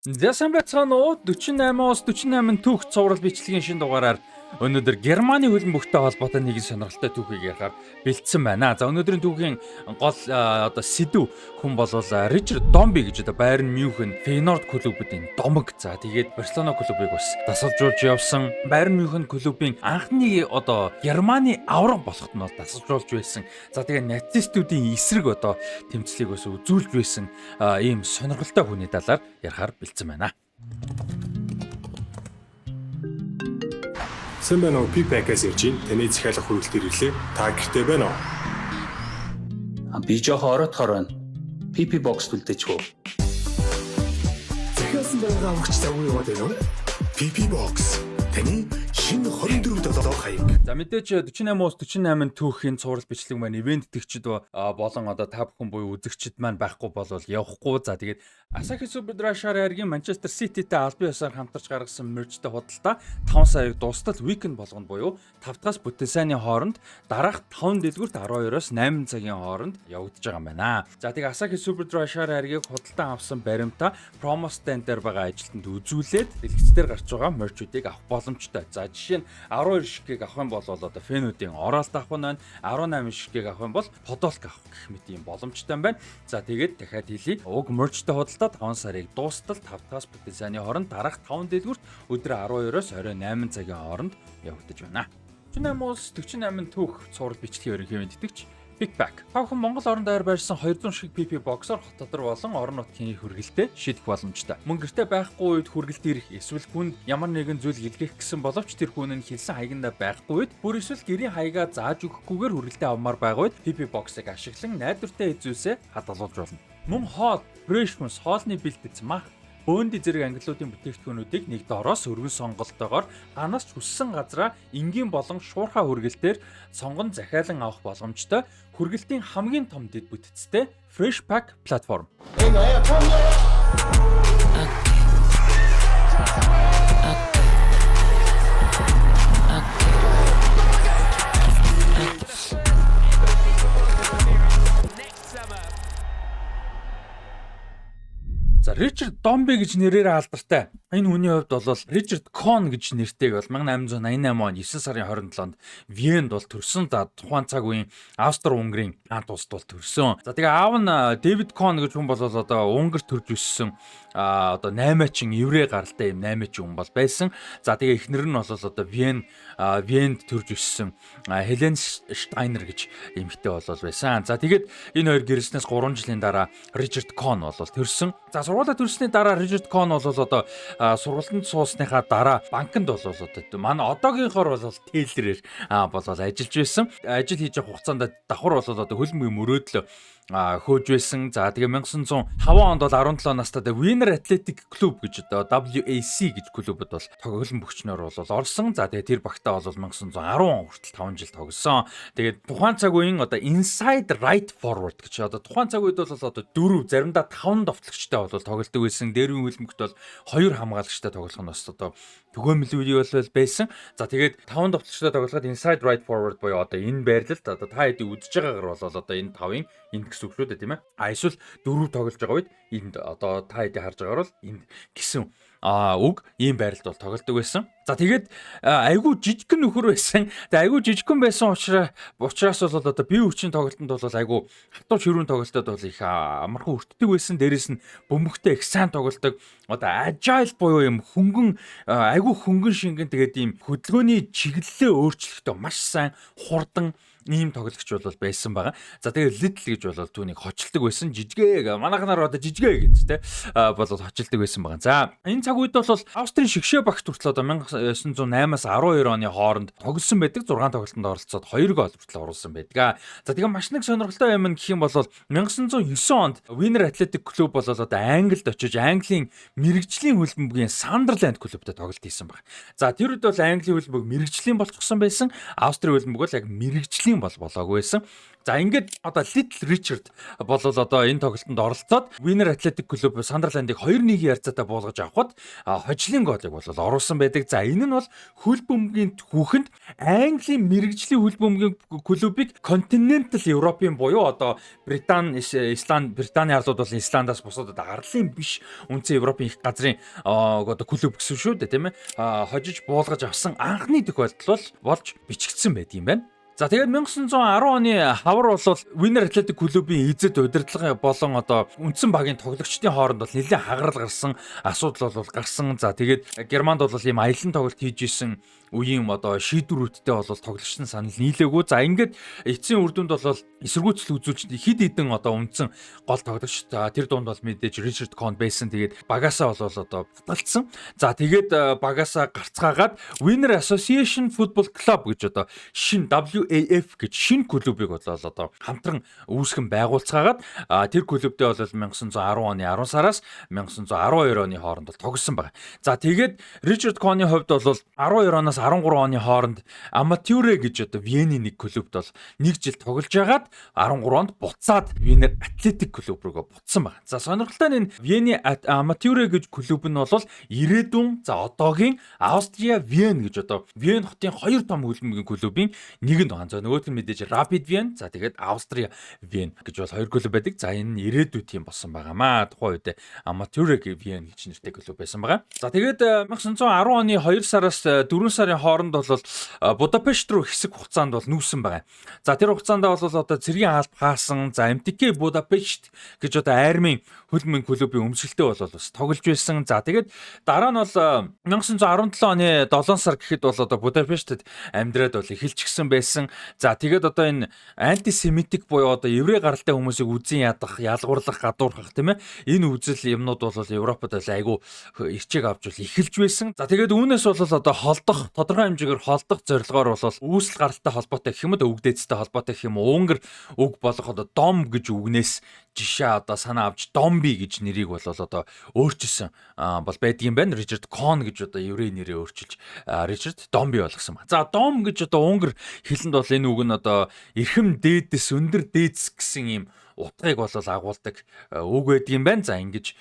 За сайн байцгаана уу? 48-оос 48 түүх цуврал бичлэгийн шин дугаараар өнөөдөр Германы хөлбөмбөгтэй холбоотой нэгэн сонирхолтой түүхийг ярихаар бэлдсэн байна. За өнөөдрийн түүхийн гол сэдв хүн бол Ричард Домби гэж Байерн Мюнхен Фейнорд клубүүдийн домог. За тэгээд Барселона клубыг бас дасгалжуулж явсан. Байерн Мюнхен клубын анхны Германы авраг болоход нь бол дасгалжуулж байсан. За тэгээд нацистуудын эсрэг тэмцлийг бас үзүүлж байсан ийм сонирхолтой хүний талаар ярихаар бэлдсэн байна. Сайн байна уу? Пипакаас ирж байна. Таны захиалга хүрээлтээр ирлээ. Та гэртээ байна уу? Би жоохон ороодохоор байна. PP box үлдээч хөө. Захиалсан байгаа авахч завгүй яваад байна уу? PP box. Таны шинэ 24 долоо хаяг. За мэдээж 48-оос 48 түүхийн цуврал бичлэг маань ивент тэгчид болон та бүхэн буюу үзэгчид маань байхгүй бол явахгүй. За тэгээд Asahi Superdrashar-ийн Манчестер Сититэй албан ёсоор хамтарч гаргасан мерчтэй худалдаа 5 саяг дуустал weekend болгоно буюу 5-аас бүтэн сайны хооронд дараах 5 дэлгүүрт 12-оос 8 цагийн хооронд явагдаж байгаа юм байна. За тэгээд Asahi Superdrashar-ийг худалдаа авсан баримтаа promo stand дээр байгаа ажилтнанд үзүүлээд дэлгэцээр гарч байгаа мерчүүдийг авах боломжтой. За жишээ нь 12 шиггийг авах юм бол фэнүүдийн оролт авах нь байна. 18 шиггийг авах юм бол подолк авах гэх мэт юм боломжтой юм байна. За тэгээд дахиад хэлье. Уг мерчтэй худалдаа 5 сарыг дуустал 5-аас бүтэн сайны хооронд дараах 5 дэлгүүрт өдөр 12-оос 28 цагийн хооронд явагдаж байна. 48-оос 48 түүх цуврал бичлэгийн ерөнхий мэдтгэгч Big Pack. Та бүхэн Монгол орон даяар байрсан 200 шиг PP box-оор хот дотор болон орон нутгийн хүргэлтэд шийдэх боломжтой. Мөн гэртээ байхгүй үед хүргэлт ирэх эсвэл хүнд ямар нэгэн зүйл илгээх гэсэн боловч тэр хүн нь хэлсэн хаягнда байхгүй үед бүр эсвэл гэрийн хаягаа зааж өгөхгүйгээр хүргэлтээ авмаар байгаа үед PP box-ыг ашиглан найдвартай эзүүсээ хадгалуулж болно. Мөн хоол, фрешмс, хоолны бэлтгэц, мах, бөөнд зэрэг ангиллуудын бүтээгдэхүүнүүдийг нэг доороос өргөн сонголтоогоор ганаас ч хүссэн газраа энгийн болон шуурхай хүргэлтээр сонгон захиалан авах боломжтой хүргэлтийн хамгийн том дэд бүтцтэй Fresh Pack платформ. За Ричард Домби гэж нэрээр алдартай. Энэ хүний хувьд бол Ричард Кон гэж нэртэйг бол 1888 он 9 сарын 27-нд Венд бол төрсөн. За тухайн цаг үеийн Австри-Унгарын анх улсд бол төрсөн. За тэгээ аав нь Дэвид Кон гэж хүн бол Унгарт төрж өссөн наймаачин еврей гаралтай юм наймаачин хүн бол байсан. За тэгээ эхнэр нь бол Венд төрж өссөн Хелен Штайнер гэж эмэгтэй бол байсан. За тэгээд энэ хоёр гэрснээс 3 жилийн дараа Ричард Кон бол төрсөн. За сургуулаа төрсний дараа Ричард Кон бол сургалтанд суусныхаа дараа банкнд бол манай одоогийнхоор бол тейлерээр ажиллаж байсан. Ажил хийж явах хугацаанд давхар бол хөлбөмбөгийн мөрөөдөл хөөж байсан. За тэгээ 1905 онд бол 17 настай Wiener Athletic Club гэж WAC гэж клубд бол хөлбөмбөгчнөр бол орсон. За тэгээ тэр багтаа бол 1910 он хүртэл 5 жил тогссон. Тэгээд тухайн цаг үеийн inside right forward гэж тухайн цаг үед бол 4 заримдаа 5 довтлогчтой бол тоглодог байсан. Дээрвийн хөлбөмбөгт бол 2 хамгаалагчтай тоглох нь бас төгөөмөл үе бол байсан. За тэгээд 5 довтлогчтой тоглоход inside right forward буюу энэ байрлалд та хэдий үдж байгаагаар бол энэ 5-ын энд гэсэн үг шүү дээ, тийм ээ. Эсвэл 4 тоглож байгаа үед энд та хэдий харж байгаагаар бол энд гэсэн үг ийм байралд бол тоглодог байсан. За тэгээд айгүй жижигхэн нөхөр байсан. Тэгээд айгүй жижигхэн байсан учраас бол бие хүчин тоглолтод бол айгүй хатуу ширүүн тоглолтод бол их амархан өртдөг байсан. Дээрээс нь бөмбөгтэй их сайн тоглодог. Agile буюу юм айгүй хөнгөн шингэн тэгээд ийм хөдөлгөөний чиглэлээ өөрчлөхдөө маш сайн хурдан ийм тоглогч бол байсан байгаа. За тэгээд Little гэж бол түүнийг хочилдог байсан. Жижигэ манайхнаар жижигэ гэж те бол хочилдог байсан байгаа. За энэ цаг үед бол Австрийн шигшээ багт хүртэл 1908-аас 12 оны хооронд тоглосон байдаг. 6 тоглолтод оролцоод 2 гол хүртэл оруулсан байдаг. За тэгээд маш нэг сонирхолтой юм гэх юм бол 1909 онд Wiener Athletic Club бол Англид очиж Английн мэрэгжлийн хөлбөмбөгийн Sunderland клубтай тоглолт хийсэн баг. За тэр үед бол Английн хөлбөмбөг мэрэгжлийн болчихсон байсан. Австрийн хөлбөмбөг бол яг мэрэгжлийн хөгжлийн бол болоогүй байсан. За ингээд одоо Little Richard болол одоо энэ тоглолтод оролцоод Wiener Athletic Club Sunderland-ыг 2-1 ярцаатай буулгаж авахад хожлын голыг бол оруулсан байдаг. За энэ нь бол хөл бөмбөгийн түүхэнд Английн мэрэгжлийн хөл бөмбөгийн клубыг Continental Europe-ийн буюу одоо Британи арлууд бол Исландаас бусад одоо арлын биш үнцэн Европын их газрын одоо клуб гэсэн шүү дээ, тийм ээ. Хожиж буулгаж авсан анхны тохиолдол болж бичигдсэн байт юм байна. За тэгээд 1910 оны хавар бол Wiener Athletic Club-ийн эзэд удирдлага болон одоо үндсэн багийн тоглогчдын хооронд бол нэлээд хагарал гарсан, асуудал бол гарсан. За тэгээд Германд бол ийм аялан тоглолт хийж исэн үеийн одоо шийдвэрүүдтэй бол тоглогчдын санал нийлээгүй. За ингээд эцсийн үр дүнд бол эсэргүүцэл үзүүлж хэд хэдэн одоо үндсэн гол тоглогч тэр дунд бол мэдээж Richard Cohn байсан. Тэгээд багасаа бол одоо татгалцсан. За тэгээд багасаа гарцгаагаад Wiener Association Football Club гэж одоо шинэ WAF гэж шинэ клубыг бол одоо хамтран үүсгэн байгуулцгаагаад тэр клубтэй бол 1910 оны 10 сараас 1912 оны хооронд бол тогссон байна. За тэгээд Richard Cohn-ийн хувьд бол 12 оноос 13 оны хооронд Amateur гэж одоо Вений нэг клубт бол 1 жил тоглож байгаад 13 онд буцаад Wiener Athletic Club руу буцсан байна. За сонирхолтой нь Вений Amateur гэж клуб нь бол ирээдүйн за одоогийн Австрия Вен гэж одоо Вен хотын 2 том хөлбөмбөгийн клубын нэг нь байна. За нөгөөх нь мэдээж Rapid Wien, за тэгээд Австрия Вен гэж бол 2 клуб байдаг. За энэ нь ирээдүйд тийм болсон байгаамаа. Тухайн үед Amateur Wien гэж нэртэй клуб байсан байгаа. За тэгээд 1910 оны 2 сараас 4 сарын хооронд бол Будапешт руу хэсэг хугацаанд бол нүүсэн байгаа. За тэр хугацаанд бол одоо цэргийн хаалт хаасан. За MTK Будапешт гэж одоо армийн хөлбөмбөгийн клубын өмсөлтөө бол бас тоглож байсан. За тэгээд дараа нь бол 1917 оны 7 сар гэхэд бол одоо Будапештэд амьдраад бол эхэлж гисэн байсан. За тэгээд одоо энэ антисемитик буюу одоо еврей гаралтай хүмүүсийг үзэн ядах, ялгуурлах, гадуурхах тийм ээ. Энэ үзэл юмнууд бол Европод айгүй эрчийг авч эхэлж байсан. За тэгээд үүнээс бол одоо холдох, тодорхой хэмжээгээр холдох зорилгоор бол үүсэл гаралтай холбоотой гэх юм уу, үгдээцтэй холбоотой гэх юм уу, Унгар үг болох одоо дом гэж үгнээс жишээ одоо санаа авч Домби гэж нэрийг бол одоо өөрчилсөн бол байдаг юм байна. Richard Cohn гэж одоо еврей нэрээ өөрчилж Richard Домби болгосон ба. За Дом гэж одоо Унгар хэлэнд бол энэ үг нь одоо эрхэм дээдэс, өндөр дээдс гэсэн ийм утгыг бол агуулдаг үг байдаг юм байна. За ингэж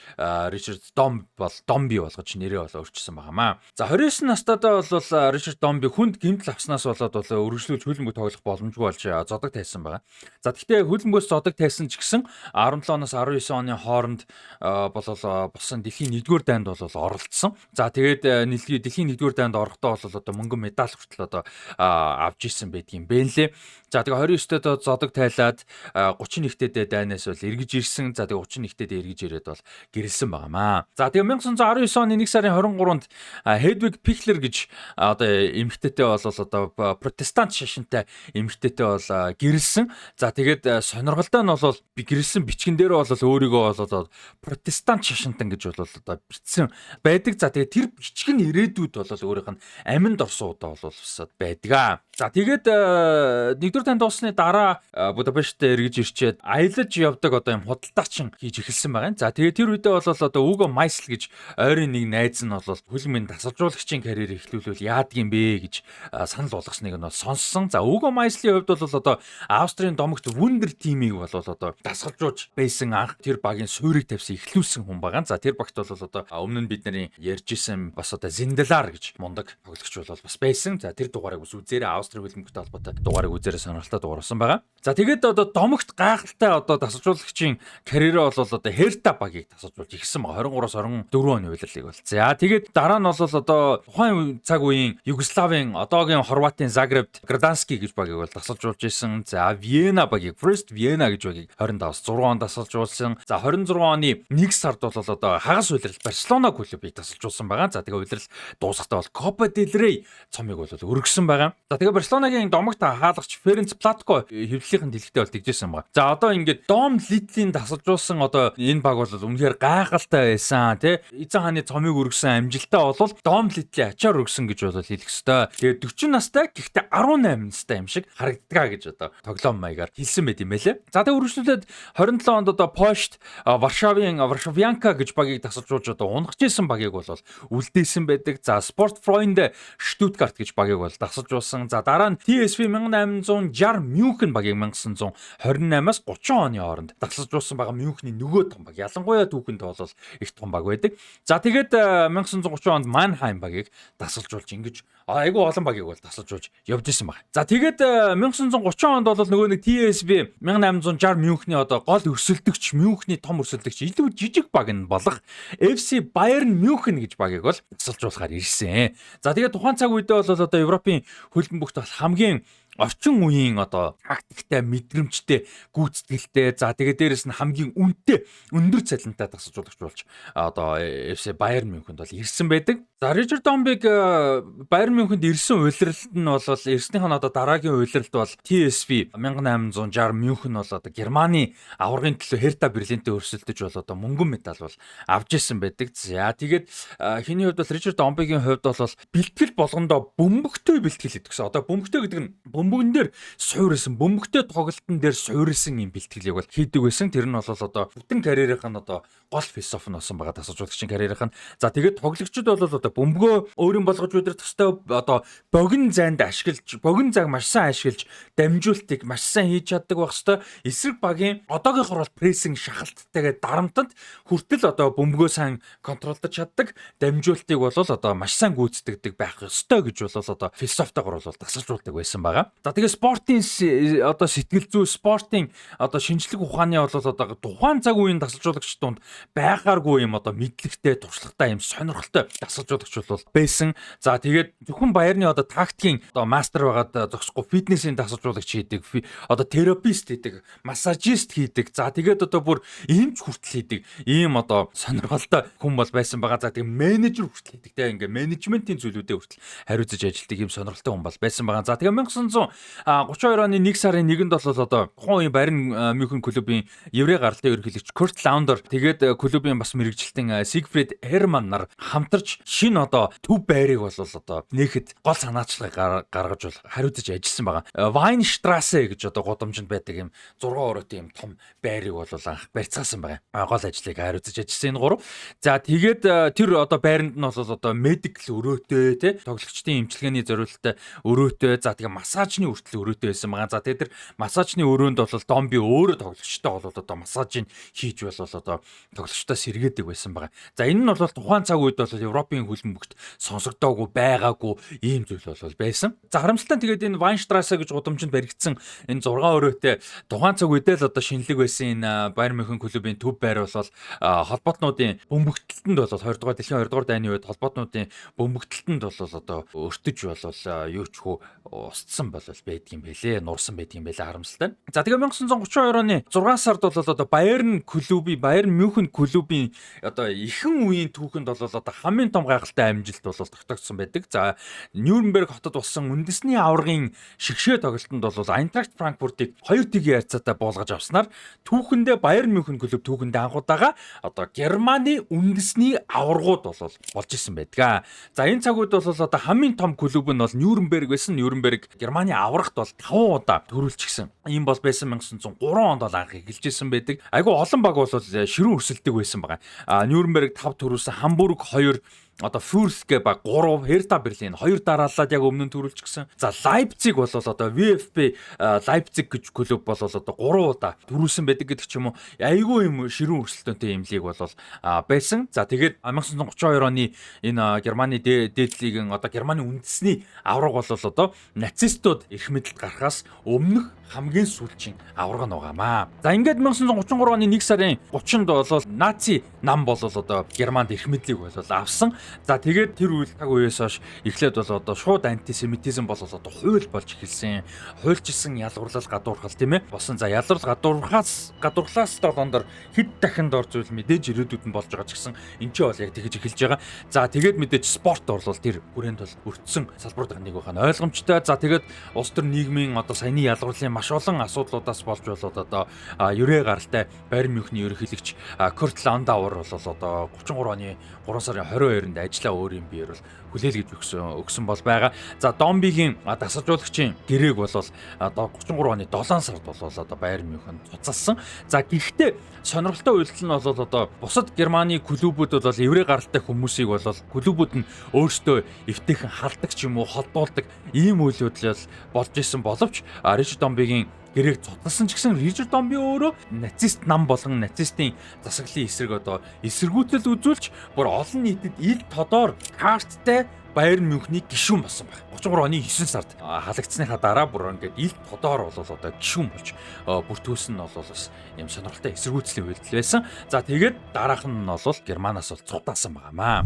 Richard Домби болгож нэрээ бол өөрчилсөн байгаамаа. За 29 настайдаа бол Richard Домби хүнд гэмтэл авснаас болоод бол өргөжлүүлж хөлбөмбөг тоглох боломжгүй болж зодог тайсан байгаа. За гэхдээ хөлбөмбөгөөс зодог тайсан ч гэсэн 17 оноос 19 оны хооронд болсон дэлхийн 1-р дайнд бол оролцсон. За тэгээд дэлхийн 1-р дайнд орохдоо бол одоо мөнгөн медаль хүртэл одоо авч ирсэн байдгийн бэ лээ. За тэгээ 29-т зодог тайлаад 31-т дайнаас бол эргэж ирсэн. За тэгээ 31-т эргэж ирээд бол гэрэлсэн байгаамаа. За тэгээ 1919 оны 1 сарын 23-нд Hedwig Pichler гэж одоо эмэгтэйтэй бол одоо протестант шашинтай эмэгтэйтэй бол гэрэлсэн. За тэгээд сонирхолтой нь бол би гэрэлсэн бичгэн дээр бол өөрийгөө бол протестант шашинтан гэж бол одоо бичсэн байдаг. За тэгээд тэр бичгэн ирээдүйд бол өөрийнх нь аминд орсон удаа бол байдаг. За тэгээд 1-р танд дуусны дараа Будапешт эргэж ирчээд аялаж явдаг одоо юм худалдаачин хийж эхэлсэн байгаа. За тэгээд тэр үедээ бол одоо Уго Майсл гэж ойрын нэг найз нь бол хөлбөмбөгийн тасалжуулагчийн карьер эхлүүлвэл яадаг юм бэ гэж санал болгосныг нь бол сонссон. За Уго Майслын хувьд бол одоо Австрийн домогт Wunder тимийг бол одоо дасгалжууж байсан анх тэр багийн суурийг тавьсан эхлүүлсэн хүн байгаа. За тэр багт бол одоо өмнө нь бид нарын ярьжсэн бас одоо Zindelar гэж мундаг тоглогч бол бас байсан. За тэр дугаарыг бас үзээрэй, Австрийн хөлбөмбөгтэй холбоотой дугаарыг үзээрэй, сонирхолтой дугаар болсон байгаа. За тэгээд одоо домогт гайхалтай одоо дасгалжуулагчийн карьераа бол одоо Hertha багийг дасгалжуулж ирсэн байгаа. 23-аас 24 оны үеэрлийг бол. За тэгээд дараа нь бол одоо тухайн цаг үеийн Югославийн одоогийн Хорватын Загребт Градански гэж багийг бол дасгалжуулж ирсэн. За Вена багийг First Vienna гэж багийг 25-аас 6 онд дасгалжуулсан. За 26 оны 1 сард бол одоо хагас улирал Барселона клубыг дасгалжуулсан байгаа. За тэгээд улирал дуусахдаа бол Copa del Rey цомыг бол өргөсөн байгаа. За тэгээд Барселонагийн домогт хаалгач Ferenc Platko хэвлэлийнхэн дэлгэхдээ бол тэгжсэн байна. За одоо ингээд ингээд Дом Литлийн тасалжуулсан одоо энэ баг бол үнэхээр гайхалтай байсан тий. Эзэн хааны цомыг өргөсөн амжилтаа бол Дом Литлийн ачаар өргөсөн гэж бол хэлэх ёстой. Тэгээд 40 настай гэхдээ 18 настай юм шиг харагддаг гэж одоо тоглоом маягаар хэлсэн байт юм байлээ. За тэгээд үргэлжлүүлээд 27 онд одоо Пошт Варшавянка гэж багийг тасалжуулж одоо унахж исэн багийг бол үлдээсэн байдаг. За Спортфройнд Штутгарт гэж багийг бол тасалжуулсан. За дараа нь TSV 1860 Мюнхен багийг 1928-аас 30 оны хооронд тасалжуулсан байгаа Мюнхний нөгөө том баг. Ялангуяа түүхэнд бол их том баг байдаг. За тэгээд 1930 онд Манхайм багийг тасалжуулж ингэж айгүй олон багийг бол тасалжуулж явж исэн баг. За тэгээд 1930 онд бол нөгөө нэг TSV 1860 Мюнхний одоо гол өрсөлдөгч Мюнхний том өрсөлдөгч илүү жижиг баг нь болох FC Bayern München гэж багийг бол тасалжуулахаар ирсэн. За тэгээд тухайн цаг үедээ бол одоо Европын хөлбөмбөгт бол хамгийн орчин үеийн одоо тактиктай, мэдрэмжтэй, гүйцэтгэлтэй, за тэгээд дээрэс нь хамгийн үнэтэй, өндөр цалинтай тасалжуулагч болж одоо FC Bayern München бол ирсэн байдаг. За Ричард Домбиг Bayern München-д ирсэн улиралд нь бол эрснийх нь одоо дараагийн улиралд бол TSV 1860 München бол одоо Германы аваргын төлөө Hertha Berlin-тэй өрсөлдөж бол одоо мөнгөн медаль бол авч ирсэн байдаг. За тэгээд хэний хувьд бол Ричард Домбигийн хувьд бол бэлтгэл болгондоо бөмбөгтэй бэлтгэл гэдэг гэсэн. Одоо бөмбөгтэй гэдэг нь бөмбөгөн дээр суурилсан, бөмбөгтэй тоглолтын дээр суурилсан юм бэлтгэлийг бол хийдэг байсан. Тэр нь бол одоо бүтэн карьерийнх нь одоо гол философи нь болсон байгаа тасалжуулагчийн карьерийнх нь. За тэгээд тоглогчид бол одоо бөмбөгөө өөрийн болгож удирдах ёстой одоо богино зайд ашиглаж, богино цаг маш сайн ашиглаж, дамжуултыг маш сайн хийж чаддаг байх ёстой. Эсрэг багийн одоогийнхоор бол прессинг шахалттайгээ дарамтанд хүртэл одоо бөмбөгөө сайн контролдож чаддаг, дамжуултыг бол одоо маш сайн гүйцэтгэдэг байх ёстой гэж бол одоо философитойгоор бол тасалжуулдаг байсан байгаа. За тэгээ спортын одоо сэтгэл зүй, спортын одоо шинжлэх ухааны бол одоо тухайн цаг үеийн тасалжуулагч донд байгааргүй юм одоо мэдлэгтэй, туршлагатай юм сонирхолтой тасалжуулагч бол байсан. За тэгээд зөвхөн Баярны одоо тактикийн одоо мастер байгаад зогсохгүй фитнесийн тасалжуулагч хийдэг, одоо терапист хийдэг, массажист хийдэг. За тэгээд одоо бүр эмч хүртэл хийдэг. Ийм одоо сонирхолтой хүн бол байсан байгаа. За тэгээд менежер хүртэл хийдэг. Тэгээ ингээ менежментийн зүйлүүдээ хүртэл хариуцаж ажилладаг ийм сонирхолтой хүн бол байсан байгаа. За тэгээд 1932 оны 1 сарын 1-нд бол одоо тухайн үеийн Bayern München клубын еврей гаралтай ерөнхийлөгч Kurt Launder тэгээд клубын бас мэрэгжилтэн Siegfried Hermann нар хамтарч шинэ одоо төв байрыг бол одоо нээхэд гол санаачлагыг гаргаж бол хариуцаж ажилласан байгаа. Weinstraße гэж одоо гудамжинд байдаг юм 6 оройтой юм том байрыг бол анх барьцаасан байгаа. Гол ажлыг хариуцаж ажилласан энэ гурав. За тэгээд тэр одоо байранд нь бол одоо медикл өрөөтэй тий тоглогчдын эмчилгээний зориулалтаа өрөөтэй. За тэгээд массажны хүртэл өрөөтэй байсан байгаа. За тэгээд тэр массажны өрөөнд бол Домби өөрөө тоглогчтой бол одоо массажийг хийж бол одоо тоглогчтой сэргээдэг байсан байгаа. За энэ нь бол тухайн цаг үед бол Европын хөлбөмбөгт сонсогдоогүй байгаагүй ийм зүйл бол байсан. За харамсалтай тэгээд энэ Weinstraße гэж гудамжинд баригдсан энэ 6 өрөөтэй тухайн цаг үедээ л одоо шинэлэг байсан энэ Bayern München клубын төв байр бол холбоотнуудын бөмбөгтөлтөнд бол 2 дугаар дэлхийн 2 дугаар дайны үед холбоотнуудын бөмбөгтөлтөнд бол одоо өртөж юу ч хөө устсан бол байдаг юм бэлээ, нурсан байдаг юм бэлээ харамсалтай. За тэгээ 1932 оны 6 сард бол одоо Bayern München клубын одоо ихэнх үеийн түүхэнд бол одоо хамгийн том гайхалтай амжилт бол тогтогдсон байдаг. За Нюрнберг хотод болсон үндэсний аваргын шигшээ тоглолтод бол Eintracht Frankfurt-ыг 2-1 ярцаатай буулгаж авснаар түүхэндээ Bayern München клуб түүхэндээ анхудаага одоо Германы үндэсний аваргууд бол болж исэн байдаг. За энэ цаг үед бол одоо хамгийн том клуб нь бол Нюрнберг байсан. Нюрнберг Германы аврагт бол 5 удаа төрүүлчихсэн. Ийм бол байсан 1903 онд бол анх эхэлжсэн байдаг. Айгу олон баг бол ширүүн өрсөлдөг байсан байгаа. Нюрнберг 5 төрүүлсэн, Хамбург 2 одоо Фюрске баг 3, Hertha Berlin 2 дараалаад яг өмнө нь төрүүлчихсэн. За Leipzig бол одоо VfB Leipzig гэж клуб бол одоо 3 удаа төрүүлсэн байдаг гэдэг ч юм уу. Айгүй юм ширүүн өрсөлдөөнтэй юм лиг бол байсан. За тэгээд 1932 оны энэ Германы дээд лигийн одоо Германы үндэсний авраг бол одоо нацистууд эрх мэдэлд гарахаас өмнөх хамгийн сүүлчийн авраг нь байгаамаа. За ингээд 1933 оны 1 сарын 30-нд бол наци нам бол одоо Германд эрх мэдлийг бол авсан. За тэгээд тэр үйл цаг үеэс хойш эхлээд бол одоо шууд антисемитизм бол одоо хууль болж эхэлсэн. Хуульчилсан ялгуурлал гадуурхал тийм ээ. Босон за ялгуурлал гадуурхлаас 7 ондор хэд дахин дор зүйл мэдээж ирээдүйд нь болж байгаа ч гэсэн энэ ч бол яг тэгэж эхэлж байгаа. За тэгээд мэдээж спорт бол тэр хүрээнд бол өртсөн салбаруудын нэг байна. Ойлгомжтой. За тэгээд улс төр нийгмийн одоо саяны ялгуурлалын маш олон асуудлуудаас болж болоод одоо ерөө гаралтай Байерн Мюнхний ерөнхийлөгч Курт Ландауэр бол одоо 33 оны 3 сарын 22-нд ажиллаа өөрийн биеэр бол хүлээлгэж өгсөн бол байгаа. За Домбигийн дасгалжуулагчийн гэрээг бол одоо 33 оны 7 сард бол одоо Байерн Мюнхен цуцалсан. За гэхдээ сонирхолтой үйлдэл нь бол одоо бусад Германы клубүүд бол еврей гаралтай хүмүүсийг бол клубүүд нь өөрсдөө эвтэйхэн халдаг ч юм уу холдуулдаг ийм үйл явдал болж исэн боловч Ричард Домбигийн гэрээг цуцалсан ч гэсэн Ричард Домби өөрөө нацист нам болон нацистийн засаглалын эсрэг одоо эсэргүүцэл үзүүлж бүр олон нийтэд ил тодоор карттай Байерн Мюнхний гишүүн болсон байна. 33 оны 9 сард халагдсныхаа дараа бүр ингээд ил тодоор бол одоо гишүүн болж бүртгүүлсэн нь бол бас юм сонирхолтой эсэргүүцлийн үйлдэл байсан. За тэгээд дараах нь бол Германаас бол цугтаасан байгаамаа.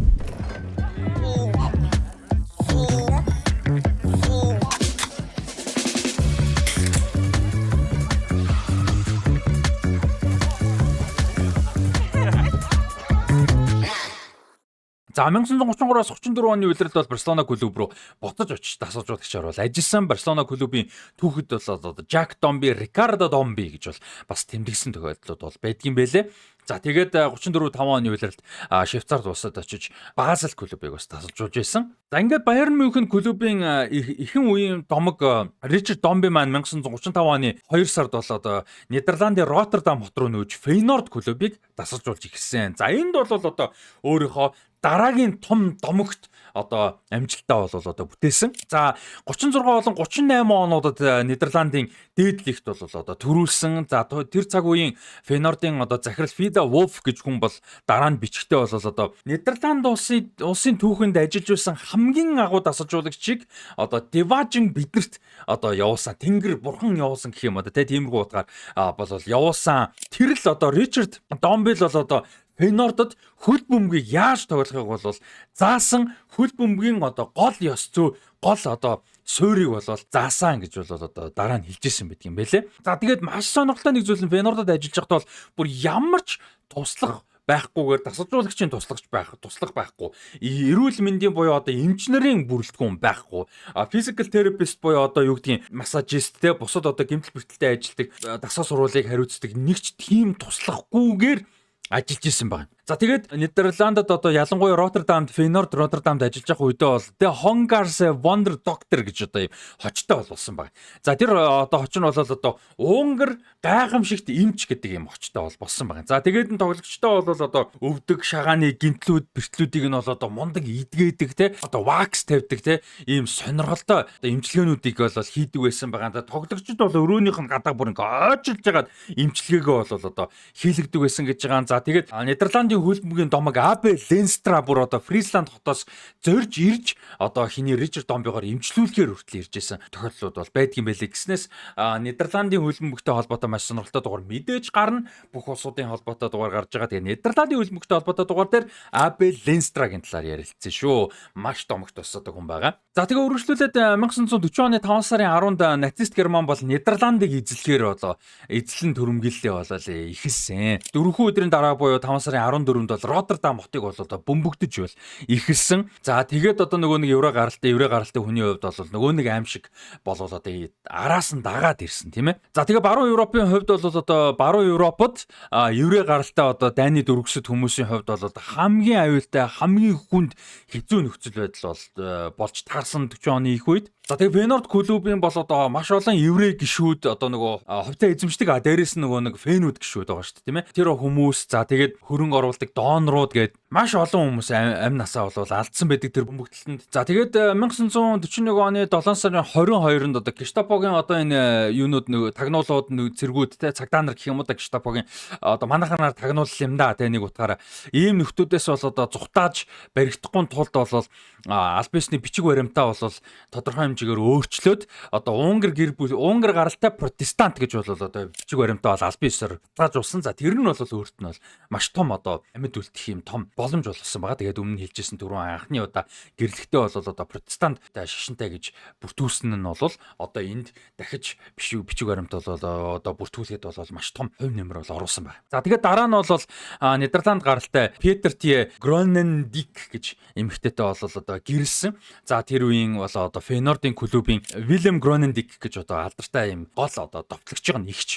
За 1933-аас 34 оны үеэрд бол Барселона клуб руу буцаж очиж дасгалжуулагчаар бол ажилласан. Барселона клубын түүхэд бол одоо Жак Домби, Рикардо Домби гэж бол бас тэмдэглэсэн тохиолдлууд бол байдгийн байлээ. За тэгээд 34-5 оны үеэрд Швейцарт бусад очиж Базел клубыг бас дасгалжуулж байсан. За ингээд Байерн Мюнхен клубын ихэнх үеийн домог Ричард Домби маань 1935 оны 2 сард бол одоо Нидерландын Роттердам хот руу нүүж Фейнорд клубыг дасгалжуулж эхэлсэн. За энд бол одоо өөрийнхөө дараагийн том домогт одоо амжилтаа бол одоо бүтээсэн. За 36 болон 38 онуудад Нидерландын дээд лигт бол одоо төрүүлсэн. За тэр цаг үеийн Фейнордын одоо захирал Фида Вулф гэж хүн бол дараа нь бичгтээ бол одоо Нидерланд улсын түүхэнд ажиллаж байсан хамгийн агуу дасгалжуулагчийг одоо Деважин биднэрт одоо явуулсан. Тэнгэр бурхан явуулсан гэх юм одоо тиймэрхүү утгаар бол явуулсан. Тэр л одоо Ричард Домби л бол одоо Фейнордод хөл бөмбөгийг яаж тоглохыг бол заасан хөл бөмбөгийн одоо гол ёс зүй гол одоо суурийг бол заасан гэж бол одоо дараа нь хэлжсэн байдаг юм байлээ. За тэгээд маш сонирхолтой нэг зүйл нь Фейнордод ажиллаж байхдаа бол бүр ямар ч туслах байхгүйгээр дасгалжуулагчийн туслах байхгүй. Эрүүл мэндийн буюу одоо эмчнэрийн бүрэлдэхүүн байхгүй. Physical therapist буюу одоо юу гэдгийг массажист те бусад одоо гэмтэл бэртэлтэй ажилладаг дасгал сургуулийг хариуцдаг нэг ч тийм туслахгүйгээр ажиллаж исэн байна. За тэгээд Нидерландад одоо ялангуяа Роттердамд, Фейнорд Роттердамд ажиллаж байгаа үедээ бол The Hongarse Wonder Doctor гэж одоо хочтой болсон байна. За тэр одоо хоч нь бол одоо Унгар гайхамшигт эмч гэдэг юм хочтой болсон байна. За тэгээд энэ тоглогчтой бол одоо өвдөг шагааны гинтлүүд, бэртлүүдийг нь бол одоо мундаг идгээдэг те одоо вакс тавьдаг те ийм сонирхолтой одоо эмчилгээнүүдийг бол хийдэг байсан байгаа. Тоглогчд бол өрөөнийх нь гадаа бүр ингээ ойчилж хагаад эмчилгээгээ бол одоо хийлгдэг байсан гэж байгаа. За тэгээд Нидерландын хөлбөмбөгийн домог Абе Ленстра бүр одоо Фрисланд хотоос зорж ирж одоо хиний Ричард Домбигоор эмчлүүлэхээр хүртэл ирж исэн тохиолдлууд бол байдгийн байлээ гэснээс Нидерландын хөлбөмбөгтэй холбоотой маш сонирхолтой дугаар мэдээж гарна. Бүх улсуудын холбоотой дугаар гарч байгаа. Тэгээ Нидерландын хөлбөмбөгтэй холбоотой дугаар дээр Абе Ленстрагийн талаар ярилцсан шүү. Маш домогт тусдаг хүн байгаа. За тэгээ үргэлжлүүлээд 1940 оны 5 сарын 10-нд нацист Герман бол Нидерландыг эзлэхээр болоо эзлэн төрөмгөллөө болоо ихэлсэн. 4 өдрийн дараа буюу 5 сарын 14-нд бол Роттердам хотыг бол одоо бөмбөгдөж бол ихэлсэн. За тэгээд одоо нөгөө нэг еврей гаралтай хүний хувьд бол нөгөө нэг аим шиг болол одоо араас нь дагаад ирсэн тийм ээ. За тэгээ баруун Европын хувьд бол одоо баруун Европод еврей гаралтай одоо дайны дөрвөсөд хүмүүсийн хувьд бол хамгийн аюултай хамгийн хүнд хэцүү нөхцөл байдал болж таарсан 40 оны их үед. За тэгээ Фейнорд клубын бол одоо маш олон еврей гишүүд одоо нөгөө хувьцаа эзэмшдэг дээрээс нөгөө нэг фэнүүд гишүүд байгаа шүү дээ тийм ээ. Тэр хүмүүс за тэгээд хөрөнгө оруулдаг донорууд гээд маш олон хүмүүс амь насаа бол алдсан байдаг тэр бөмбөгтөлтөнд. За тэгээд 1941 оны 7 сарын 22-нд одоо Гестапогийн одоо энэ юунууд нэг тагнуулууд нэг цэргүүд те цагдаа нар гэх юм уу да Гестапогийн одоо манайханаар тагнуулсан юм да те нэг утгаараа ийм нөхдүүдээс бол одоо зүхтааж баригдахгүй тулд бол аль бисний бичиг баримт баримтаа бол тодорхой хэмжээгээр өөрчлөөд одоо Унгар гаралтай протестант гэж бол одоо бичиг баримтаа бол албан ёсоор заажуулсан. За тэр нь бол өөрт нь бол маш том одоо амьд үлдэх юм том боломж болгосон байгаа. Тэгээд өмнө хэлжсэн түрүүн анхны удаа гэрлэхдээ бол одоо протестант шашинтай гэж бүртгүүлсэн нь бол одоо энд дахиж бичиг баримт бол одоо бүртгүүлэхэд бол маш том хувь нэмэр бол оруулсан байна. За тэгээд дараа нь бол Нидерланд гаралтай Петер Т. Гронендик гэж эмэгтэйтэй бол одоо гэрэлсэн. За тэр үеийн бол одоо Фейнордын клубын Вильям Гронендик гэж одоо алдартай юм гол одоо товтлогч байгаа нэгч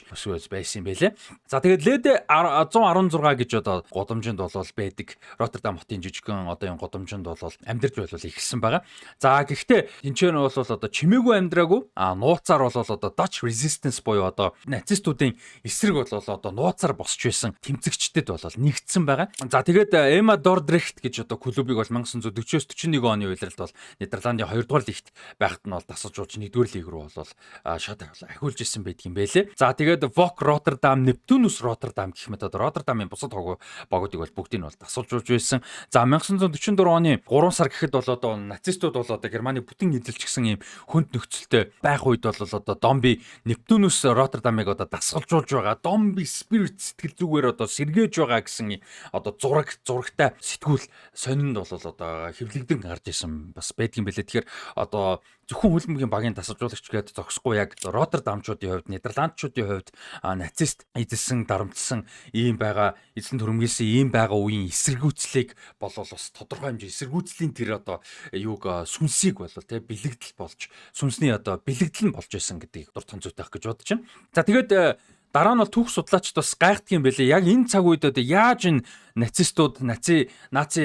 байсан юм байлээ. За тэгээд Леде 116 гэж одоо годомжинд бол байдаг. Роттердам хотын жижигхэн одоо энэ годомжинд бол амьдарч бол ихсэн байгаа. За гэхдээ энэ ч бол одоо чимээгүй амьдраагүй нууцаар бол одоо Dutch Resistance буюу одоо нацистуудын эсрэг бол одоо нууцаар босч байсан тэмцэгчдэд бол нэгдсэн байгаа. За тэгээд Эма Дордрехт гэж одоо клубыг бол 1940-41 оны үеэрд бол Нидерландын 2 дугаар лигт байхад нь бол тасалж ууч 1 дугаар лиг рүү бол шат ахиулж исэн байдаг юм байлээ. За тэгээд Вок Роттердам, Нептунус Роттердам гэх мэт одоо Роттердамын бусад богуудыг бол бүгдийг нь бол тасалж ууж байсан. За 1944 оны 3 сар гэхэд бол одоо нацистууд бол одоо Германы бүтэн эзэлж гисэн юм хүнд нөхцөлтэй байх үед бол одоо Домби Нептунус Роттердамыг одоо дасгалжуулж байгаа. Домби спирит сэтгэл зүгээр одоо сэргээж байгаа гэсэн одоо зурагтай сэтгүүл сонинд бол одоо хэвлэгдэн гарч исэн бас байдгийн байлээ. Тэгэхээр одоо зөвхөн хөлбөмбөгийн багийн тасалжуулагч гэдэг зогсохгүй яг Роттердамчуудын хувьд, Нидерландчуудын хувьд нацист эзэлсэн, дарамтсан ийм байгаа эзлэн төрөмгөөсөн ийм байгаа үеийн эсэргүүцлийг бол бас тодорхой хэмжээ эсэргүүцлийн тэр одоо юуг сүнсийг бол тэ бэлэгдэл болж сүнсний одоо бэлэгдэл нь болж байсан гэдгийг дуртан зүйтэй байх гэж бодож байна. За тэгээд дараа нь бол түүх судлаачд бас гайхдаг юм байлээ. Яг энэ цаг үед одоо яаж энэ нацистууд, наци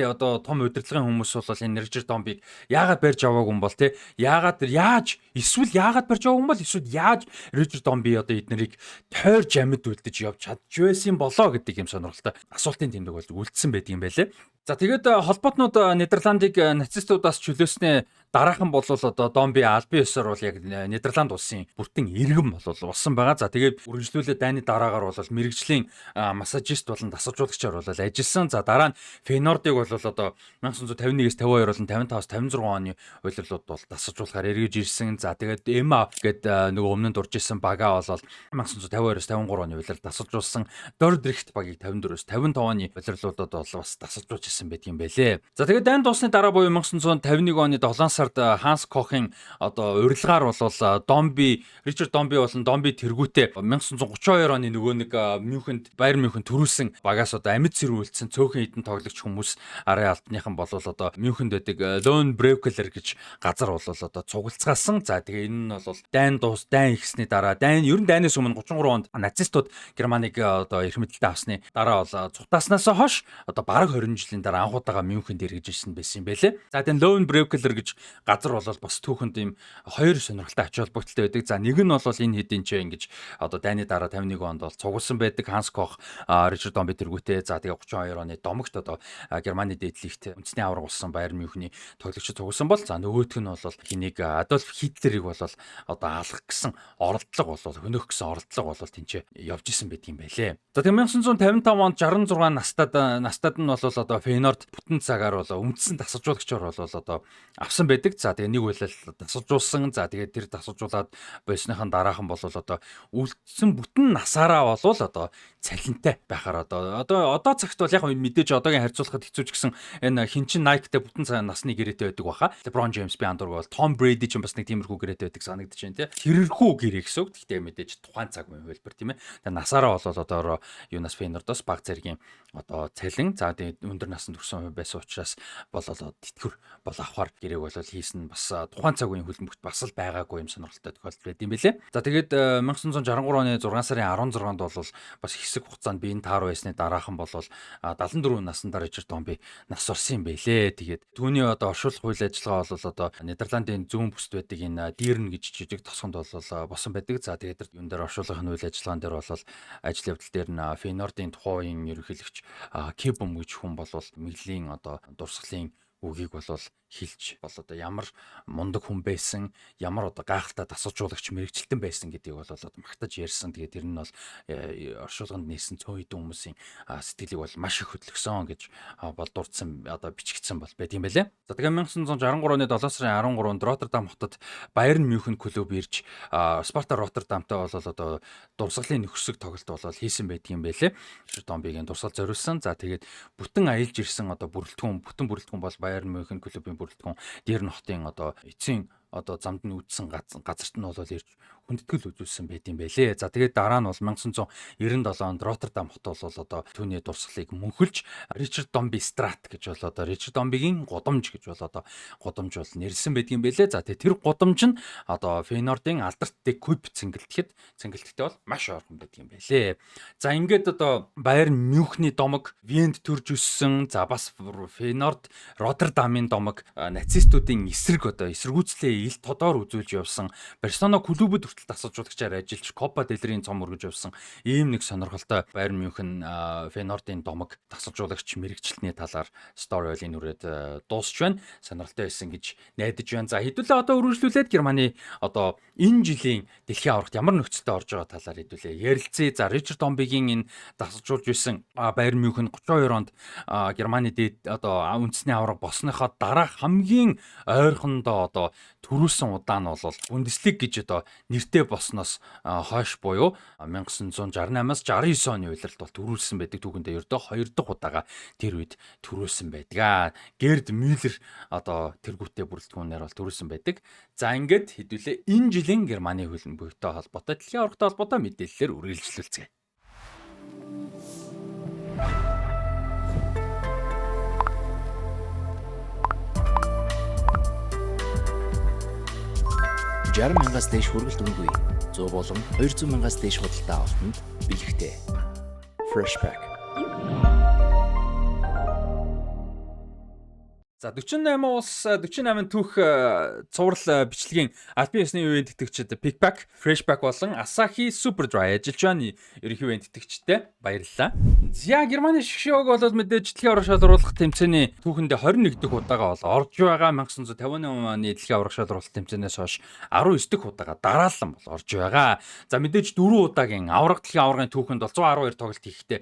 одоо том удирдлагын хүмүүс бол энэ Ричард Домбиг яагаад барьж аваагүй юм бол те? Яагаад яагаад барьж аваагүй юм бол эсвэл яаж Ричард Домби одоо эднэрийг тойрж амьд үлдэж явж чадж байсан болоо гэдэг юм сонирхолтой асуултын тэмдэг бол үлдсэн байдаг юм байлээ. За тэгээд холбоотнууд Нидерландыг нацистуудаас чөлөөснөө дараахан бол одоо Домби албан ёсоор бол яг Нидерланд улсын бүртэн иргэн бол болсон байгаа. За тэгээд үргэлжлүүлээд дайны дараагаар бол мэрэгжлийн массажист болон тасалжуулагчаар бол ажилласан. За дараа нь Фейнордыг бол одоо 1951-с 52 болон 55-с 56 оны улирлууд бол тасалжуулахаар эргэж ирсэн. За тэгээд Эма гэдэг нөгөө өмнө нь дурж исэн бага бол 1952-с 53 оны улирал тасалжуулсан. Дордрихт багийг 54-с 55 оны улирлуудад бол бас тасалжуулж исэн байдаг юм байлээ. За тэгээд дайнд дуусны дараа буюу 1951 оны 7 сард Ханс Кохын одоо урилгаар бол Домби, Ричард Домби болон Домби тэргүүтээ 1932 оны нөгөө нэг Мюнхенд Байер Мюнхен төрүүлсэн багаас одоо амьд сэрүүлсэн цөөхөн хідэн тоглогч хүмүүс арын албаныхан бол одоо Мюнхенд байдаг Лон Бревкелер гэж газар бол одоо цугалцгаасан. За тэгээ энэ нь бол дайн ихсний дараа ер нь дайнаас өмнө 33 онд нацистууд Германыг одоо эрх мэдэлтэй авсны дараа бол цутааснаас хойш одоо бараг 20 жилийн дараа анхудаага Мюнхенд эргэж ирсэн байсан юм байлээ. За тэгээ Лон Бревкелер гэж газар бол бас түүхэнд ийм хоёр сонирхолтой ач холбогдолтой байдаг. За нэг нь бол энэ хэдийн ч ингэж одоо дайны дараа 51 онд бол цугласан байдаг Ханс Кох, Ричард Домби тэргүүтээ. За тэгээ 32 оны домогт одоо Германы дээдлэгт үндэсний авраг болсон Байер Мюнхний тоглогчид цугласан бол за нөгөөх нь бол хэнийг Адольф Хитлерийг бол одоо алах гэсэн оролдлого бол хөнөөх гэсэн оролдлого бол тэнцээ явж исэн байдаг юм байлээ. За тэгээ 1955 онд 66 настад нь бол одоо Фейнорд бүтэн цагаар бол үндсэн тасалжуулагчаар бол одоо авсан байдаг. За тэгээ нэг үйлэл тасалжуулсан. За тэгээ тэр тасалжуулаад болсныхан дараахан бол одоо үлдсэн бүтэн насаараа бол одоо цалинтай байхаар одоо цагт бол яг мэдээж одоогийн харьцуулахад хэцүү ч гэсэн энэ хинчин Nike-тэй бүтэн насны гэрээтэй байдаг баха. LeBron James би андуург бол Tom Brady ч бас нэг тиймэрхүү гэрээтэй байдаг санагдаж байна тий. Тэрэрхүү гэрээ гэсэн үг. Гэхдээ мэдээж тухайн цаг үеийн хөлбөр тийм ээ. Тэгээ насаараа бол одоо юунаас Фейнордоос баг зэргийн одоо цалин за тэгээ өндөр насанд хүрсэн байсан учраас бол тэтгэр бол авахар гэрээг бол хийсэн бас тухайн цаг үеийн хөлбөмбөгт бас л байгаагүй юм сонирхолтой тохиолдол байд юм бэлээ. За тэгээд 1963 оны 6 сарын 16-нд бол бас хэсэг хугацаанд биеийн таар байсны дараахан бол 74 наснда Ричард Домби нас орсон юм бэлээ. Тэгээд түүний одоо оршуулах үйл ажиллагаа бол одоо Нидерландын зүүн бүсд байдаг энэ Дирн гэж жижиг тосгонд бол босон байдаг. За тэгээд энэ дээр оршуулгын үйл ажиллагаан дээр бол ажил явдал дээр нь Фейнордын тухайн ерөнхийлөгч Кебум гэж хүн бол мэглийн одоо дурсгалын үгийг бол хэлж бол одоо ямар мундаг хүн байсан, ямар одоо гайхалтай дасгалжуулагч мэрэгчлэн байсан гэдгийг бол одоо магтаж ярьсан. Тэгээд тэр нь бол оршуулганд нээсэн цөөн хэдэн хүмүүсийн сэтгэлийг бол маш их хөдөлгсөн гэж бол дурдсан одоо бичигдсэн бол байт юм байлээ. За тэгээд 1963 оны 7 сарын 13-нд Роттердам хотод Байерн Мюнхен клуб ирж Спарта Роттердамтай бол одоо дурсгалын нөхөсөг тоглолт бол хийсэн байдаг юм байлээ. Ричард Домбигийн дурсгал зориулсан. За тэгээд бүтэн аялж ирсэн одоо бүтэн бүрэлдэхүүн бол Байерн Мюнхен клубын бүрэлдэхүүн дээр нь хотын одоо эцсийн одоо замд нь үдсэн газарт нь бол ирж хүндэтгэл үзүүлсэн байт юм байлээ. За тэгээд дараа нь бол 1997 онд Роттердам хот бол одоо түүний дурсгалыг мөнхөлж Ричард Домби Страт гэж бол одоо Ричард Домбигийн гудамж гэж бол одоо гудамж бол нэрлсэн байдаг юм байлээ. За тэгээд тэр гудамж нь одоо Фейнордын Алдарт Куб цэнгэлтэхдээ бол маш ойрхон байдаг юм байлээ. За ингээд одоо Байерн Мюнхний домог Венд төрж өссөн. За бас Фейнорд Роттердамын домог нацистуудын эсэргүүцлээ ил тодоор үзүүлж явсан. Барселона клубуд хүртэл дасгалжуулагчаар ажиллаж Копа дель Рейн цом өргөж явсан. Ийм нэг сонирхолтой Байерн Мюнхен Фейнордын домог дасгалжуулагч мэрэгчлэлний талаар стори болын нүрээд дуусч байна. Сонирхолтой байсан гэж найдаж байна. За хэдүүлээ одоо үргэлжлүүлээд Германы одоо энэ жилийн дэлхийн аваргад ямар нөхцөлтэй орж байгаа талаар хэдүүлээ ярилцъя. За Ричард Домбигийн энэ дасгалжуулж байсан Байерн Мюнхен 32 онд Германы дээд одоо үндэсний аварга босныхоо дараа хамгийн ойрхондоо одоо төрүүлсэн удаа нь бол Бундеслиг гэж одоо нэртэй босноос хойш буюу 1968-аас 69 оны үеэрд бол төрүүлсэн байдаг. Түүхэндээ ердөө 2 дахь удаага тэр үед төрүүлсэн байдаг. Герд Мюллер одоо тэргүүтээ бүрэлдэхүүнээр бол төрүүлсэн байдаг. За ингээд хэдүүлээ энэ жилийн Германы хөлбөмбөгтэй холбоотой дэлхийн аваргатай холбоотой мэдээллээр үргэлжлүүлцгээе. $60,000-аас дээш хүргэлт үнэгүй 100 болон 200,000-аас дээш худалдаа авалтанд бэлэгтэй. Freshpack. За 48 улс 48 түүх цуврал бичлэгийн албан ёсны үеийн тэтгэгчид Pickpack, Freshpack болон Asahi Superdry ажиллаж байна. Ерөнхий үеийн тэтгэгчтэй баярлалаа. За Германы шгшөөг бол мэдээж дэлхийн аварга шалруулах тэмцээний түүхэндээ 21 дахь удаага бол орж байгаа. 1958 оны дэлхийн аварга шалруулах тэмцээнээс хойш 19 дахь удаага дараалан бол орж байгаа. За мэдээж 4 удаагийн аварга дэлхийн аваргын түүхэнд бол 112 тоглолт хийхдээ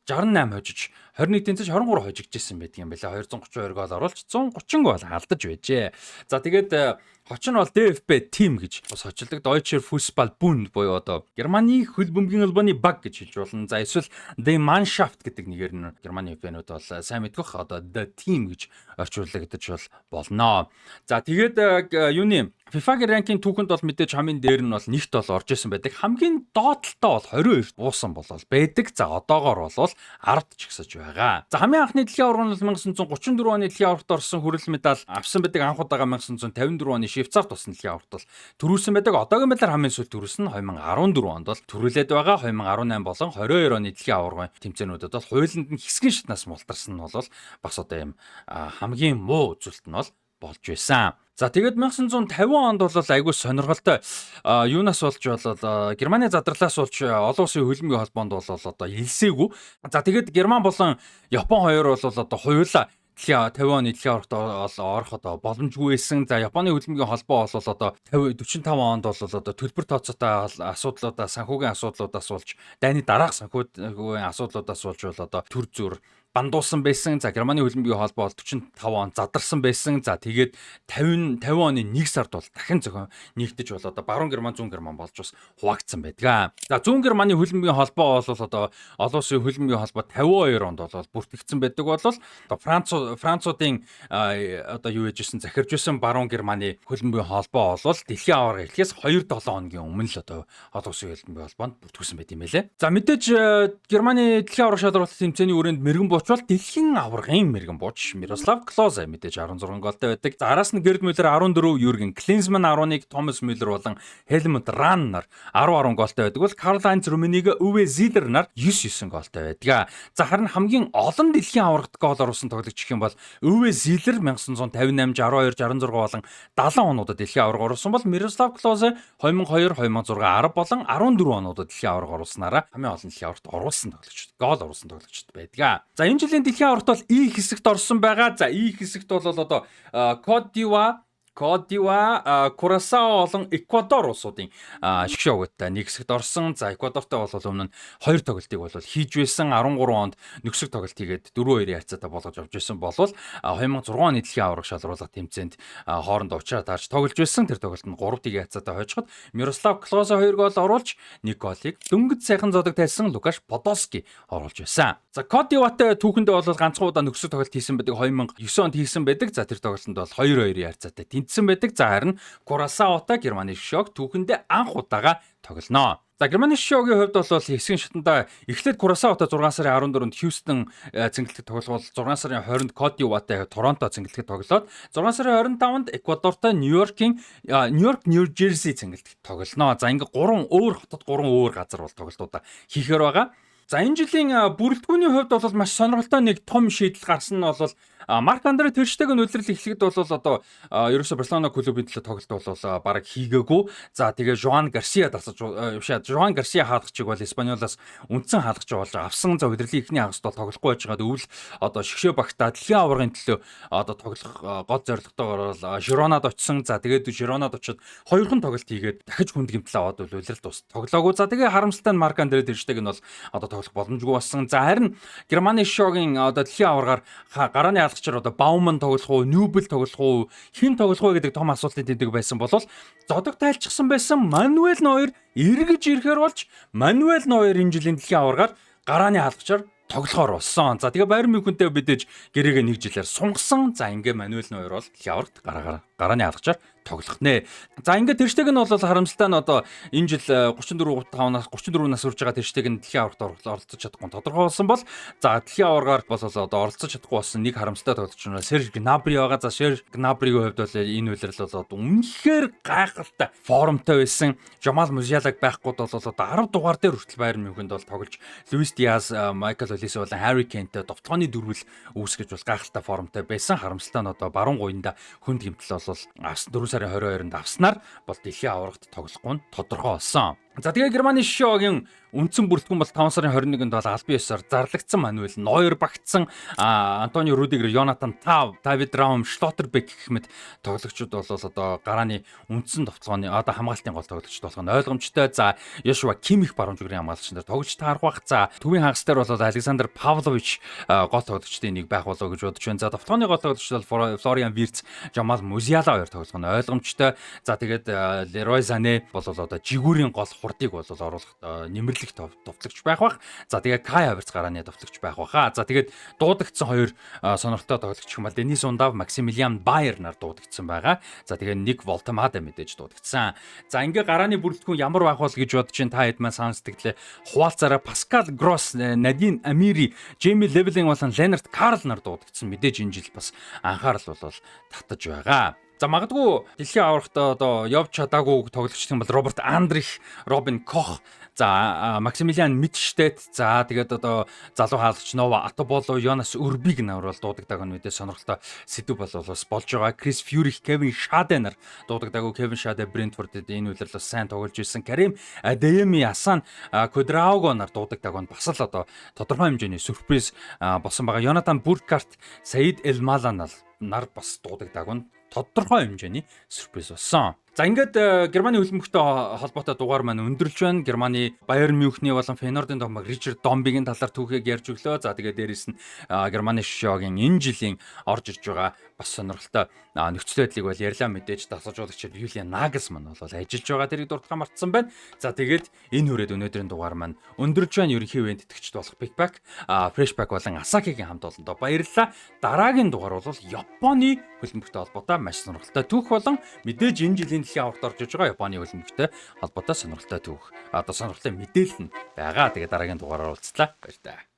68 хожиж 21 тэнцэж 23 хожигдчихсэн байдаг юм байна. 232 гол оруулж 130 гол алдаж байжээ. За тэгээд хоч нь бол DFB team гэж бас хочилдог. Deutscher Fußball Bund буюу одоо Германы хөл бөмбөгийн албаны баг гэж хэлж болно. За эсвэл Die Mannschaft гэдэг нэгээр нь Германы фэнүүд бол сайн мэдгөх одоо the team гэж орчуулагдаж болно. За тэгээд юуны FIFA-гийн ранкинг түүхэнд бол мэдээж хамгийн дээр нь бол нэгт бол орж исэн байдаг. Хамгийн доотлолтой бол 22 буусан болол байдаг. За одоогоор бол 10-д ч гисэж байгаа. За хамгийн анхны дэлхийн аварга нь 1934 оны дэлхийн аваргад орсон хүрэл медаль авсан байдаг. Анх удаага 1954 оны Швейцарт болсон дэлхийн аваргад бол төрүүлсэн байдаг. Одоогийн байдлаар хамгийн сүүлд төрүүлсэн нь 2014 онд бол төрүүлээд байгаа. 2018 болон 22 оны дэлхийн аваргын тэмцээнүүдэд бол хуулинд нь хэсгийн шатнаас мултарсан нь бол бас одоо юм хамгийн муу үзүүлэлт нь бол болж байсан. За тэгээд 1950 онд бол айгүй сонирхолтой юунаас болж болол Германы задралаас болж олон улсын хөлбөмбөгийн холбоонд бол одоо илсээгүй. За тэгээд Герман болон Япон хоёр бол одоо хуйлаа 50 оны дэлхийн аваргад ороход боломжгүй байсан. За Японы хөлбөмбөгийн холбоо бол одоо 45 онд бол одоо төлбөр тооцоотой асуудлуудаас санхүүгийн асуудлуудаас болж дайны дараах санхүүгийн асуудлуудаас болж бол одоо төр зүр бандуулсан байсан. За Германы хөлбөмбөгийн холбоо бол 45 он задарсан байсан. За тэгээд 50 оны 1 сард бол дахин зохион нэгдэж бол одоо баруун Герман, зүүн Герман болж бас хуваагдсан байдаг. За зүүн Германы хөлбөмбөгийн холбоо бол одоо олон улсын хөлбөмбөгийн холбоо 52 онд бол бүртгэгдсэн байдаг бол одоо Француудын одоо юу яжсэн захирж байсан баруун Германы хөлбөмбөгийн холбоо бол дэлхийн аварга эхлээс 2-7 хоногийн өмнө л одоо олон улсын хөлбөмбөгийн холбоонд бүртгүүлсэн байт юм байлээ. За мэдээж Германы дэлхийн аварга шалралт тэмцээний өрөөнд мэрэгэн бол дэлхийн аваргын мэрэгэн бууч Мирослав Клозе мэдээж 16 голтой байдаг. За араас нь Герд Мюллер 14, Юрген Клинсман 11, Томас Мюллер болон Хельмут Ран нар 10 голтой байдаг. Бол Карл-Хайнц Руммениг Уве Зилер нар 9 голтой байдаг. За харин хамгийн олон дэлхийн аваргад гол оруулсан тоглогч гэх юм бол Уве Зилер 1958, 62, 66 болон 70 онуудад дэлхийн аварга оруулсан бол Мирослав Клозе 2002, 2006, 10 болон 14 онуудад дэлхийн аварга оруулснараа хамгийн олон дэлхийн аваргад оруулсан тоглогч, гол оруулсан тоглогчд байдаг. За энэ жилийн дэлхийн аварт бол И хэсэгт орсон байгаа. За И хэсэгт бол одоо Кот д'Ивуар, Курасао болон Эквадор улсуудын шгшөөгтэй нэг хэсэгт орсон. За Эквадортой бол өмнө нь 2 тоглолтыг бол хийж байсан. 13 онд нөхцөл тоглолт хийгээд 4-2 ярцаатай болгож авч байсан болвол 2006 оны дэлхийн аварга шалруулах тэмцээнд хоорондоо уулзаад таарч тоглож байсан. Тэр тоглолтод 3-1 ярцаатай хожиход Мирослав Клозе 2 гол оруулж, 1 голыг дөнгөж сайхан зодог тайлсан Лукаш Подолски оруулж байсан. За Кот д'Ивуартай түүхэндээ бол ганцхан удаа нөхцөл тоглолт хийсэн байдаг. 2009 онд хийсэн байдаг. За тэр тоглолтод бол 2-2 ярцаатай тэнцсэн байдаг. За харин Курасаотой Германы шгшөөг түүхэндээ анх удаага тоглоно. За Германы шгшөөгийн хувьд бол хэсгийн шатанда эхлээд Курасаотой 6 сарын 14-нд Хьюстон цэнгэлтэд тоглол 6 сарын 20-нд Кот д'Ивуартай Торонто цэнгэлтэд тоглоод 6 сарын 25-нд Эквадортой Нью-Йорк, Нью-Жерси цэнгэлтэд тоглоно. За ингээ 3 өөр хотод 3 өөр газар бол тоглолтуудаа хийхээр байгаа. За энэ жилийн бүрэлдэхүүний хувьд бол маш сонирхолтой нэг том шийдэл гарсан нь бол Марк-Андре Тер Штеген удирдал эхлэхэд бол одоо ерөөсө Барселона клубын төлөө тоглолт бол бараг хийгээгүй. За тэгээ Жоан Гарсиа хаалгачиг бол Испаниолаас үндсэн хаалгач болж авсан. За удирдлагын эхний хагаст бол тоглохгүй байж байгаад өвөл одоо шгшөө багтаа дэлхийн аваргын төлөө одоо тоглох гол зорилготойгоор бол Жиронад очсон. За тэгээд Жиронад очиод 2 хон тоглолт хийгээд дахиж хүнд гэмтэл аваад удирдал тус тоглоогүй. За тэгээ харамсалтай нь Марк-Андре Тер Штеген бол одоо тоглох боломжгүй болсон. За харин Германы шгшөөгийн одоо дэлхийн аваргаар гарааны хаалгачаар одоо Бауман тоглох уу, Ньюбл тоглох уу, хэн тоглох вэ гэдэг том асуултын тэмдэг байсан болвол зодог тайлчсан байсан Мануэль Нойер эргэж ирэхээр болж Мануэль Нойер энэ жилийн дэлхийн аваргаар гарааны хаалгачаар тоглохоор болсон. За тэгээ Байерн Мюнхентэй бидэж гэрээгээ 1 жилээр сунгасан. За ингээ Мануэль Нойер бол дэлхийн аваргад гарааны хаалгачаар тоглох нэ. За ингээд Тер Штеген бол харамсалтай нь одоо энэ жил 34 нас хүрж байгаа Тер Штеген дэлхийн аваргад оролцож чадахгүй тодорхой болсон бол за дэлхийн аваргаар бол одоо оролцож чадахгүй болсон нэг харамсалтай тоглогч нь Серж Гнабри байгаа. За Серж Гнабригийн хувьд бол энэ үйлрэл бол одоо үнэхээр гайхалтай формтой байсан. Жамал Музиалаг байхгүй бол одоо 10 дугаар дээр хүртэл Байерн Мюнхенд бол тоглож Луис Диас, Майкл Олисе болон Харри Кейнтэй довтлооны дөрвөл үүсгэж бол гайхалтай формтой байсан. Харамсалтай нь одоо баруун гуйнда хүнд гэмтэл бол авсан 4 сарын 22-нд авснаар бол дэлхийн аваргад тоглохгүй нь тодорхой болсон. За тэгээ Германы шгшөөгийн үндсэн бүрэлдэхүүн бол 5 сарын 21-нд бол албан ёсоор зарлагдсан. Мануэль Нойер багтсан, Антонио Рудигер, Йонатан Тав, Давид Раум, Шлоттербек гэх мэт тоглогчид бол одоо гарааны үндсэн товтлооны одоо хамгаалтын гол тоглогчд болох нь ойлгомжтой. За Йошуа Кимих баруун зүгрийн хамгаалагч нар тоглож таарах бах. За төвийн хагас дээр бол Александр Павлович гол тоглогчдын нэг байх болов гэж бодож байна. За товтлооны гол тоглогч бол Флориан Вирц, Жамал Музиала хоёр тоглох нь ойлгомжтой. За тэгээд Лерой Сане бол одоо жигүүрийн гол хурдыг бол оруулах нэмэрлэх товтлогч байх бах. За тэгээ Кай Хаверц гарааны товтлогч байх баха. За тэгээд дуудагдсан 2 сонирхолтой тоглогч юм бол Денис Ундав, Максимилиан Байер нар дуудагдсан байгаа. За тэгээ нэг Волтемада мэдээж дуудагдсан. За ингээ гарааны бүрэлдэхүүн ямар байх бол гэж бодож чинь та хэд маань санацдаг лээ. Хуваалцаараа Паскал Гросс, Надин Амири, Джейми Левелин болон Ленард Карл нар дуудагдсан. Мэдээж энэ жил бас анхаарал бол татаж байгаа. За магадгүй дэлхийн аваргад одоо явж чадаагүй тоглогч юм бол Роберт Андрих, Робин Кох, за Максимилиан Митштедт, за тэгээд одоо залуу хаалгач Нова Атоболо, Йонас Үрбиг нар бол дуудагдааг нь мэдээ сонирхолтой сэдв бол бас болж байгаа. Крис Фьюрих, Кевин Шаде нар дуудагдаагүй. Кевин Шаде Брентфордд энэ үйлрэл бас сайн тоглож ирсэн. Карим Адеми, Асан Квадрауго нар дуудагдааг нь бас л одоо тодорхой хэмжээний сюрприз болсон байгаа. Йонатан Буркарт, Саид Элмалан нар бас дуудагдааг нь тодорхой хэмжээний сюрприз болсон. За ингээд Германы хөлбөмбөгтэй холбоотой дугаар маань өндөрлж байна. Германы Байерн Мюнхний болон Фейнордын тоглогч Ричард Домбигийн талаар түүхийг ярьж өглөө. За тэгээд дээрэс нь Германы шгшөөгийн энэ жилийн орж ирж байгаа бас сонирхолтой нөхцөл байдлыг бол ярьлаа. Мэдээж дасгалжуулагч Юлиан Нагelsmann бол ажиллаж байгаа, тэрийг дуртахаа мартсан байна. За тэгээд энэ хүрээд өнөөдрийн дугаар маань өндөрлж байна. Ерөнхий ивент тэтгэгчд болох Pickback, Freshback болон Asahi-гийн хамт олондоо баярлалаа. Дараагийн дугаар бол Японы хөлбөмбөгтэй холбоотой маш сонирхолтой түүх болон мэдээж энэ жилийн дэлхийн аваргад орж иж байгаа Японы хөлбөмбөгтэй холбоотой сонирхолтой түүх, одоо сонирхолтой мэдээлэл нь байгаа. Тэгээд дараагийн дугаараар уулзлаа. Баяр таа.